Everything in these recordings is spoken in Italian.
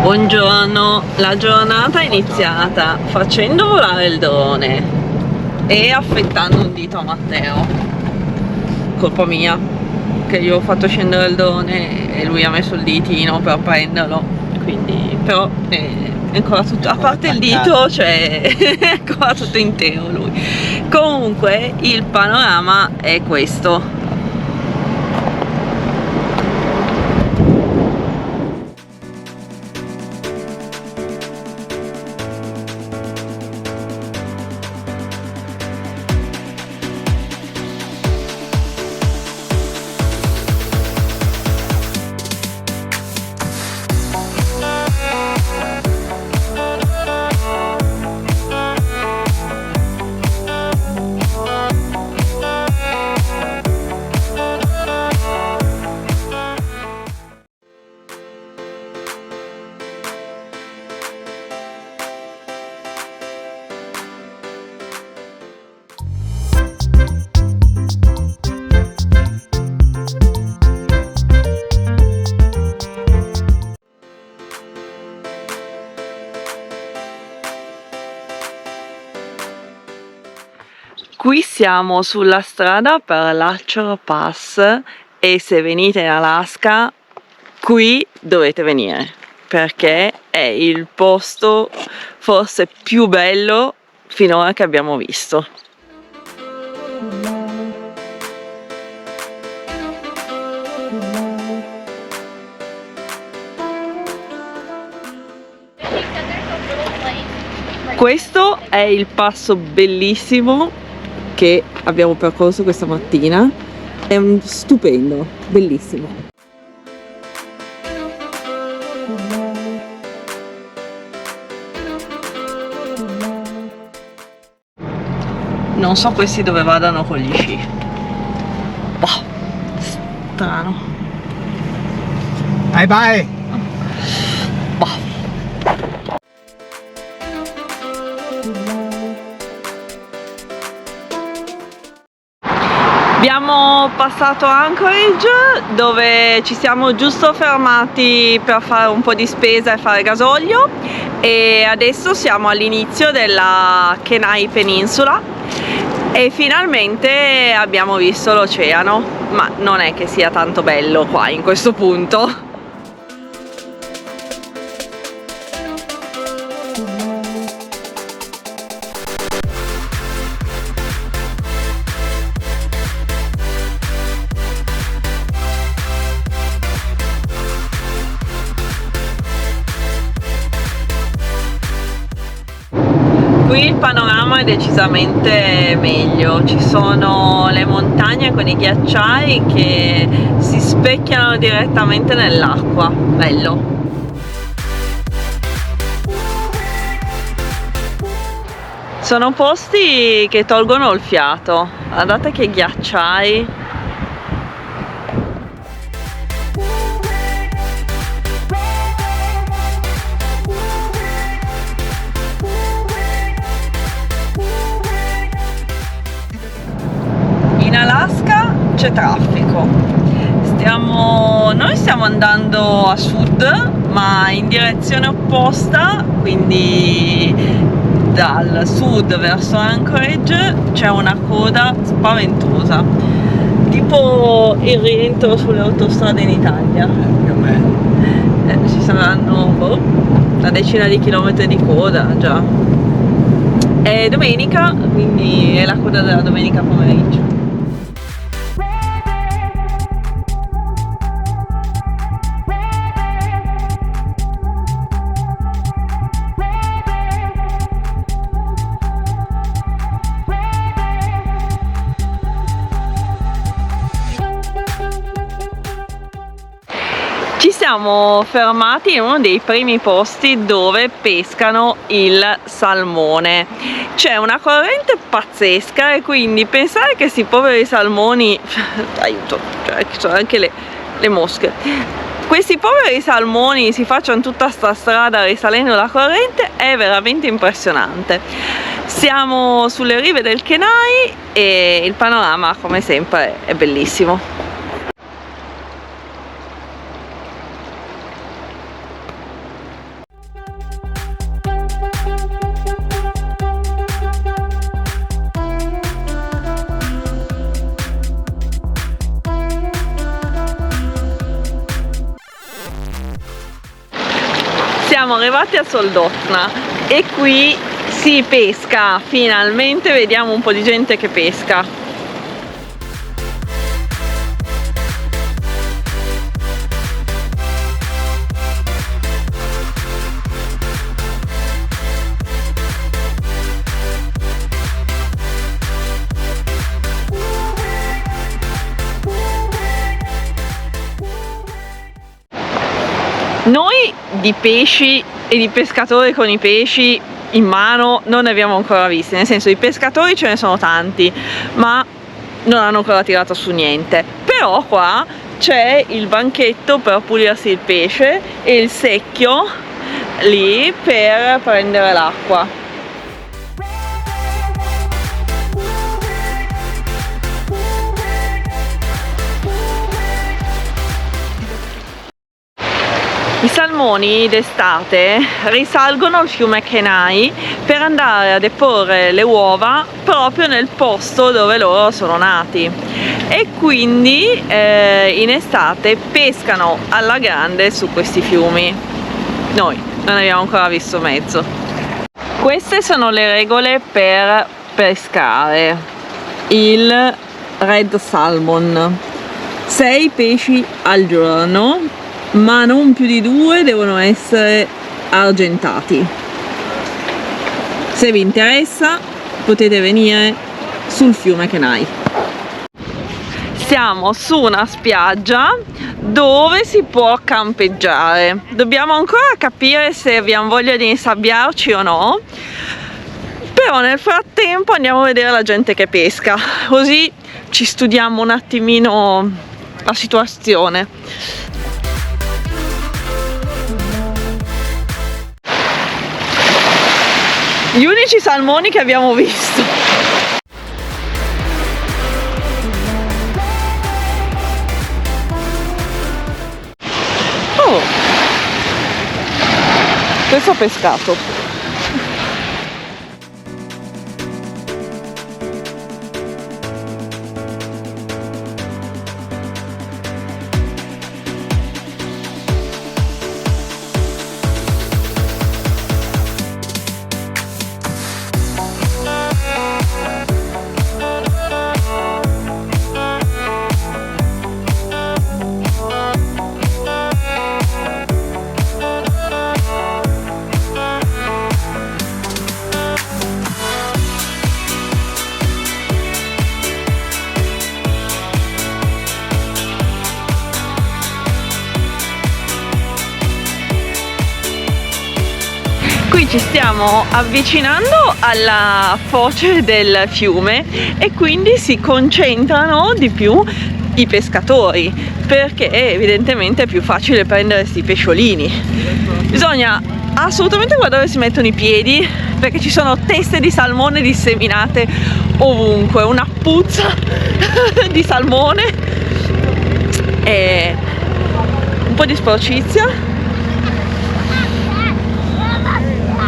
Buongiorno, la giornata è iniziata facendo volare il drone e affettando un dito a Matteo. Colpa mia, che io ho fatto scendere il drone e lui ha messo il ditino per prenderlo, quindi però è ancora tutto, a parte il dito, cioè è ancora tutto intero lui. Comunque il panorama è questo. Qui siamo sulla strada per l'Archer Pass e se venite in Alaska qui dovete venire perché è il posto forse più bello finora che abbiamo visto. Questo è il passo bellissimo che abbiamo percorso questa mattina, è stupendo, bellissimo. Non so questi dove vadano con gli sci. Boh, strano. Bye bye. Boh. Abbiamo passato Anchorage dove ci siamo giusto fermati per fare un po' di spesa e fare gasolio e adesso siamo all'inizio della Kenai Peninsula e finalmente abbiamo visto l'oceano, ma non è che sia tanto bello qua in questo punto. Qui il panorama è decisamente meglio, ci sono le montagne con i ghiacciai che si specchiano direttamente nell'acqua, bello. Sono posti che tolgono il fiato, guardate che ghiacciai. In Alaska c'è traffico, noi stiamo andando a sud ma in direzione opposta, quindi dal sud verso Anchorage c'è una coda spaventosa, tipo il rientro sulle autostrade in Italia. Più o meno. Ci saranno una decina di chilometri di coda già. È domenica, quindi è la coda della domenica pomeriggio. Ci siamo fermati in uno dei primi posti dove pescano il salmone. C'è una corrente pazzesca e quindi pensare che questi poveri salmoni aiuto, cioè ci sono anche le mosche, questi poveri salmoni si facciano tutta sta strada risalendo la corrente è veramente impressionante. Siamo sulle rive del Kenai e il panorama come sempre è bellissimo. Siamo arrivati a Soldotna e qui si pesca, finalmente vediamo un po' di gente che pesca. Noi di pesci e di pescatori con i pesci in mano non ne abbiamo ancora visti, nel senso, i pescatori ce ne sono tanti, ma non hanno ancora tirato su niente. Però qua c'è il banchetto per pulirsi il pesce e il secchio lì per prendere l'acqua. I salmoni d'estate risalgono al fiume Kenai per andare a deporre le uova proprio nel posto dove loro sono nati, e quindi in estate pescano alla grande su questi fiumi. Noi non abbiamo ancora visto mezzo. Queste sono le regole per pescare il red salmon: 6 pesci al giorno, ma non più di 2 devono essere argentati. Se vi interessa potete venire sul fiume Kenai. Siamo su una spiaggia dove si può campeggiare. Dobbiamo ancora capire se abbiamo voglia di insabbiarci o no, però nel frattempo andiamo a vedere la gente che pesca, così ci studiamo un attimino la situazione. Gli unici salmoni che abbiamo visto. Oh, questo ho pescato. Qui ci stiamo avvicinando alla foce del fiume e quindi si concentrano di più i pescatori, perché evidentemente è più facile prendere questi pesciolini. Bisogna assolutamente guardare dove si mettono i piedi, perché ci sono teste di salmone disseminate ovunque, una puzza di salmone e un po' di sporcizia.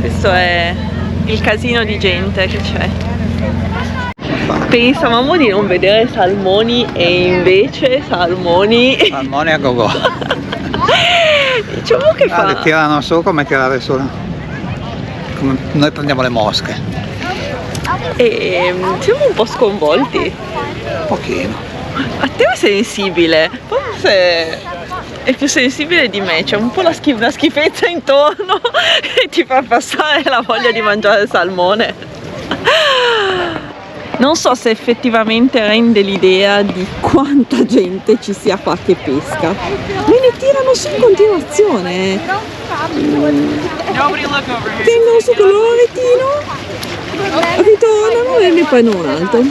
Questo è il casino di gente che c'è. Pensavamo di non vedere salmoni e invece salmoni a gogo. Diciamo che fa... Le tirano su come tirare su. Come noi prendiamo le mosche. E siamo un po' sconvolti. Un pochino. A te è sensibile, forse è più sensibile di me, c'è un po' una schifezza intorno e ti fa passare la voglia di mangiare salmone. Non so se effettivamente rende l'idea di quanta gente ci sia qua che pesca. Me ne tirano su in continuazione. Tengono su con l'oretino, ritornano e ne prendono un altro.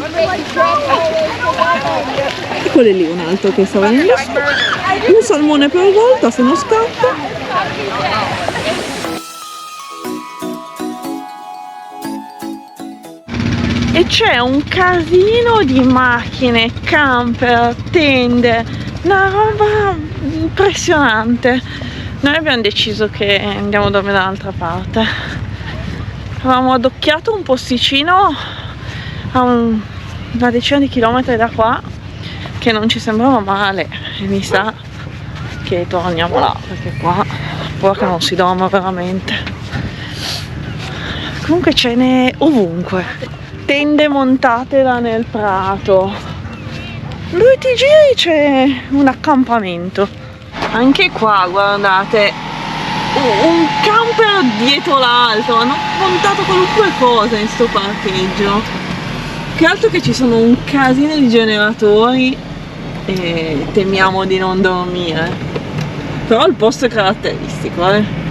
E quello è lì un altro che sta venendo su. Un salmone per volta, se non scappa. E c'è un casino di macchine, camper, tende, una roba impressionante. Noi abbiamo deciso che andiamo a dormire da un'altra parte. Avevamo adocchiato un posticino a una decina di chilometri da qua che non ci sembrava male, e mi sa che torniamo là, perché qua paura che non si dorma veramente. Comunque ce n'è ovunque, tende montate là nel prato, dove ti giri c'è un accampamento. Anche qua guardate, un camper dietro l'altro, hanno montato qualunque cosa in sto parcheggio. Che altro che ci sono un casino di generatori e temiamo di non dormire, però il posto è caratteristico,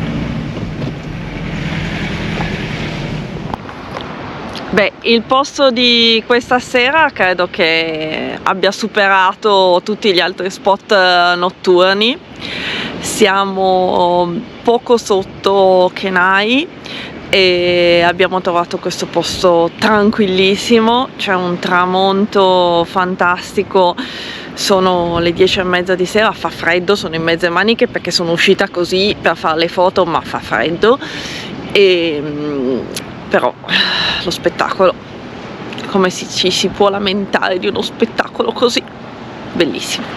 Beh, il posto di questa sera credo che abbia superato tutti gli altri spot notturni. Siamo poco sotto Kenai e abbiamo trovato questo posto tranquillissimo, c'è un tramonto fantastico, sono le 10:30 di sera, fa freddo, sono in mezze maniche perché sono uscita così per fare le foto, ma fa freddo, però lo spettacolo, come ci si può lamentare di uno spettacolo così bellissimo.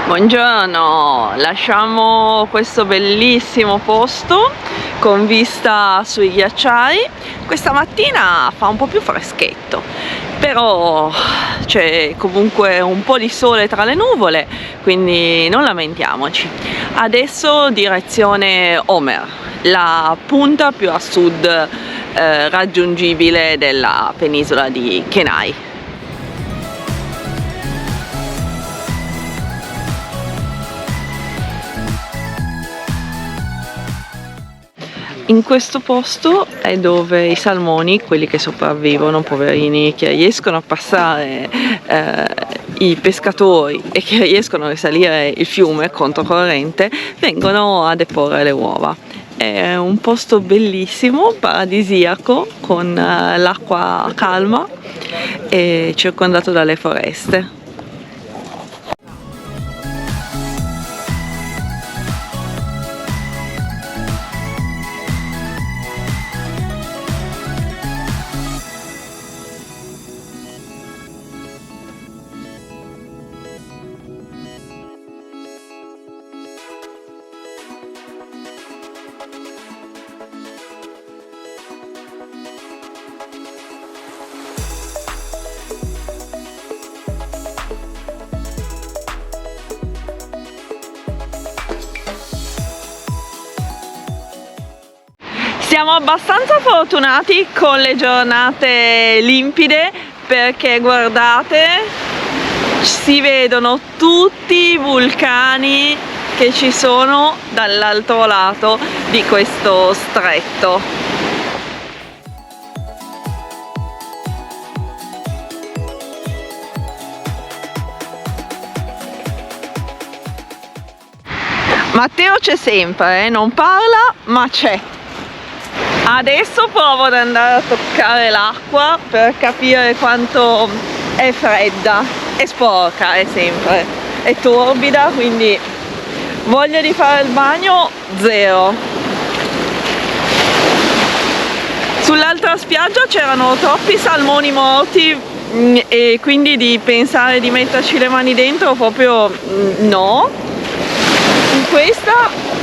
Buongiorno, lasciamo questo bellissimo posto con vista sui ghiacciai. Questa mattina fa un po' più freschetto, però c'è comunque un po' di sole tra le nuvole, quindi non lamentiamoci. Adesso direzione Homer, la punta più a sud raggiungibile della penisola di Kenai. In questo posto è dove i salmoni, quelli che sopravvivono, poverini, che riescono a passare i pescatori e che riescono a risalire il fiume controcorrente, vengono a deporre le uova. È un posto bellissimo, paradisiaco, con l'acqua calma e circondato dalle foreste. Siamo abbastanza fortunati con le giornate limpide perché guardate, si vedono tutti i vulcani che ci sono dall'altro lato di questo stretto. Matteo c'è sempre, non parla ma c'è. Adesso provo ad andare a toccare l'acqua per capire quanto è fredda, è sporca, è sempre, è torbida, quindi voglia di fare il bagno zero. Sull'altra spiaggia c'erano troppi salmoni morti e quindi di pensare di metterci le mani dentro proprio no. In questa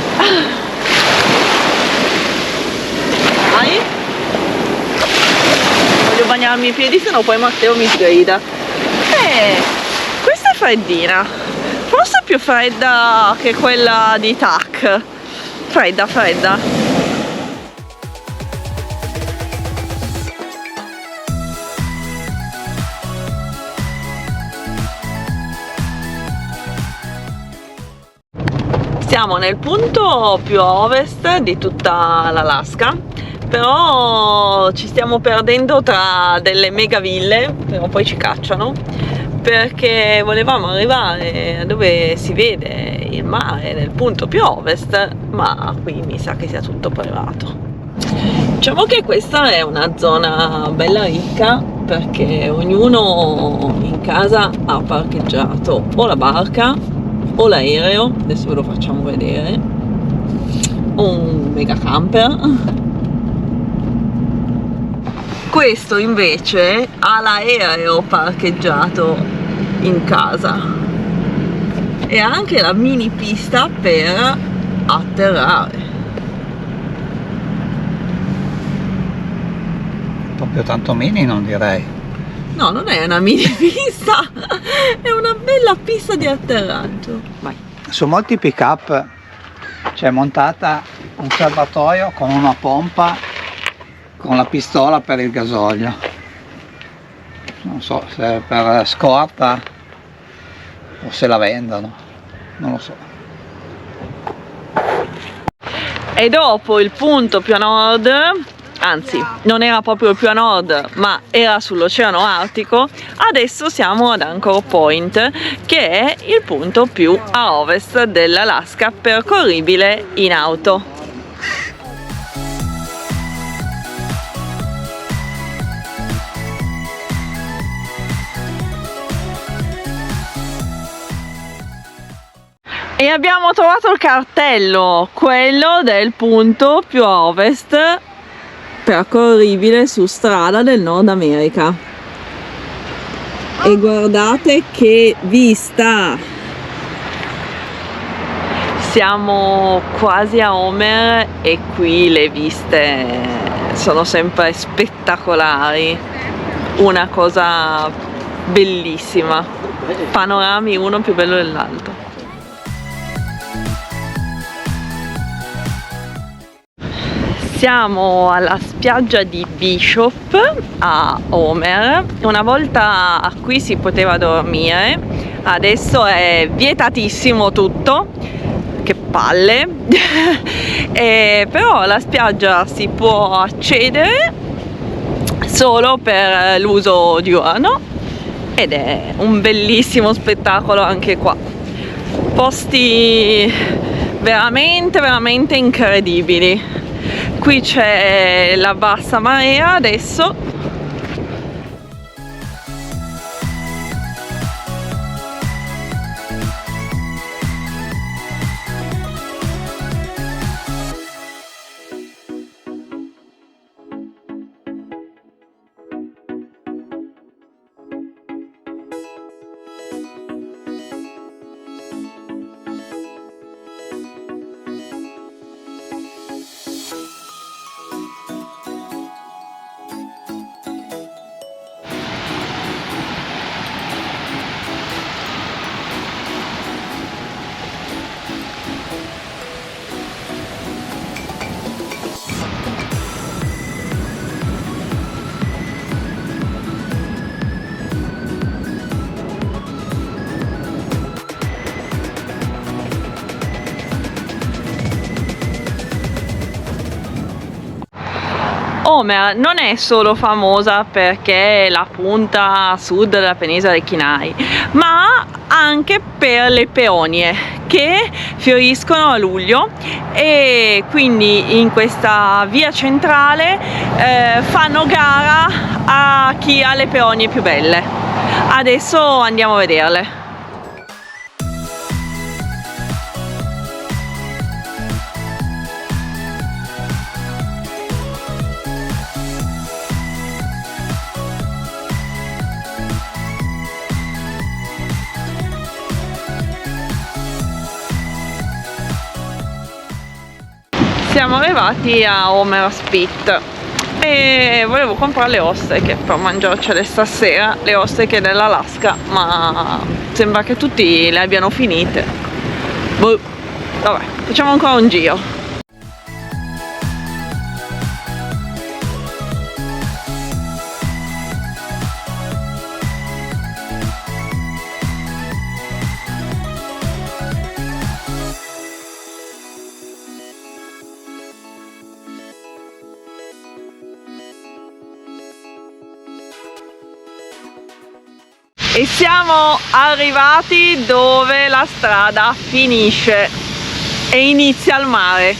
voglio bagnarmi i piedi, sennò poi Matteo mi sgrida. Questa è freddina, forse più fredda che quella di Tac. Fredda, fredda. Siamo nel punto più a ovest di tutta l'Alaska, però ci stiamo perdendo tra delle mega ville, però poi ci cacciano, perché volevamo arrivare dove si vede il mare, nel punto più a ovest, ma qui mi sa che sia tutto privato. Diciamo che questa è una zona bella ricca, perché ognuno in casa ha parcheggiato o la barca o l'aereo, adesso ve lo facciamo vedere, o un mega camper. Questo invece ha l'aereo parcheggiato in casa e ha anche la mini pista per atterrare. Proprio tanto mini non direi. No, non è una mini pista, è una bella pista di atterraggio. Vai. Su molti pick up c'è montata un serbatoio con una pompa con la pistola per il gasolio. Non so se è per scorta o se la vendono, non lo so. E dopo il punto più a nord, anzi non era proprio più a nord ma era sull'Oceano Artico, adesso siamo ad Anchor Point, che è il punto più a ovest dell'Alaska percorribile in auto. E abbiamo trovato il cartello, quello del punto più a ovest percorribile su strada del Nord America. E guardate che vista! Siamo quasi a Homer e qui le viste sono sempre spettacolari, una cosa bellissima, panorami uno più bello dell'altro. Siamo alla spiaggia di Bishop a Homer. Una volta qui si poteva dormire, adesso è vietatissimo tutto, che palle. Però alla spiaggia si può accedere solo per l'uso diurno ed è un bellissimo spettacolo anche qua. Posti veramente incredibili. Qui c'è la bassa marea adesso. Homer non è solo famosa perché è la punta sud della penisola del Kenai, ma anche per le peonie che fioriscono a luglio, e quindi in questa via centrale fanno gara a chi ha le peonie più belle. Adesso andiamo a vederle. Siamo arrivati a Homer Spit e volevo comprare le ostriche per mangiarcele stasera, le ostriche dell'Alaska, ma sembra che tutti le abbiano finite. Boh, vabbè, facciamo ancora un giro. E siamo arrivati dove la strada finisce e inizia il mare.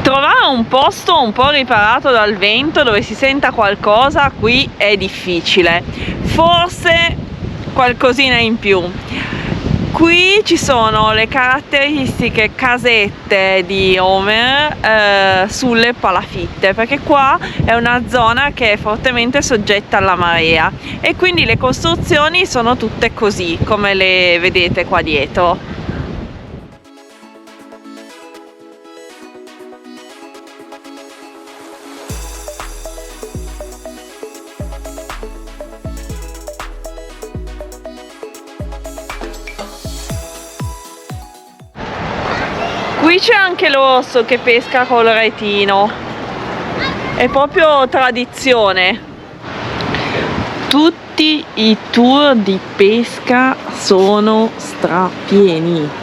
Trovare un posto un po' riparato dal vento dove si senta qualcosa qui è difficile, forse qualcosina in più. Qui ci sono le caratteristiche casette di Homer sulle palafitte, perché qua è una zona che è fortemente soggetta alla marea e quindi le costruzioni sono tutte così, come le vedete qua dietro. Qui c'è anche l'orso che pesca col retino, è proprio tradizione. Tutti i tour di pesca sono strapieni.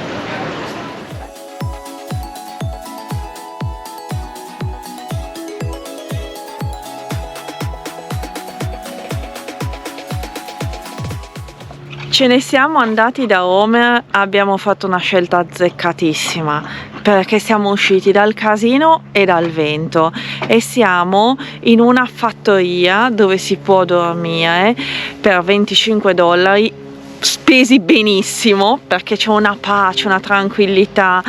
Ce ne siamo andati da Homer, abbiamo fatto una scelta azzeccatissima perché siamo usciti dal casino e dal vento e siamo in una fattoria dove si può dormire per $25, spesi benissimo perché c'è una pace, una tranquillità.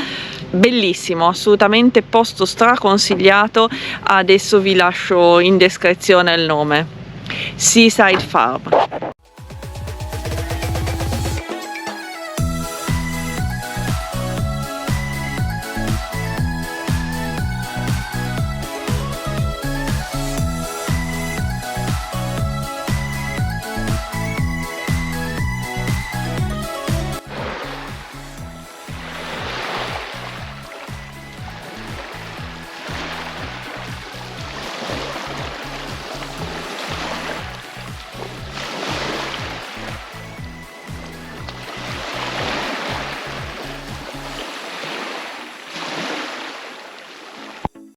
Bellissimo, assolutamente posto straconsigliato. Adesso vi lascio in descrizione il nome: Seaside Farm.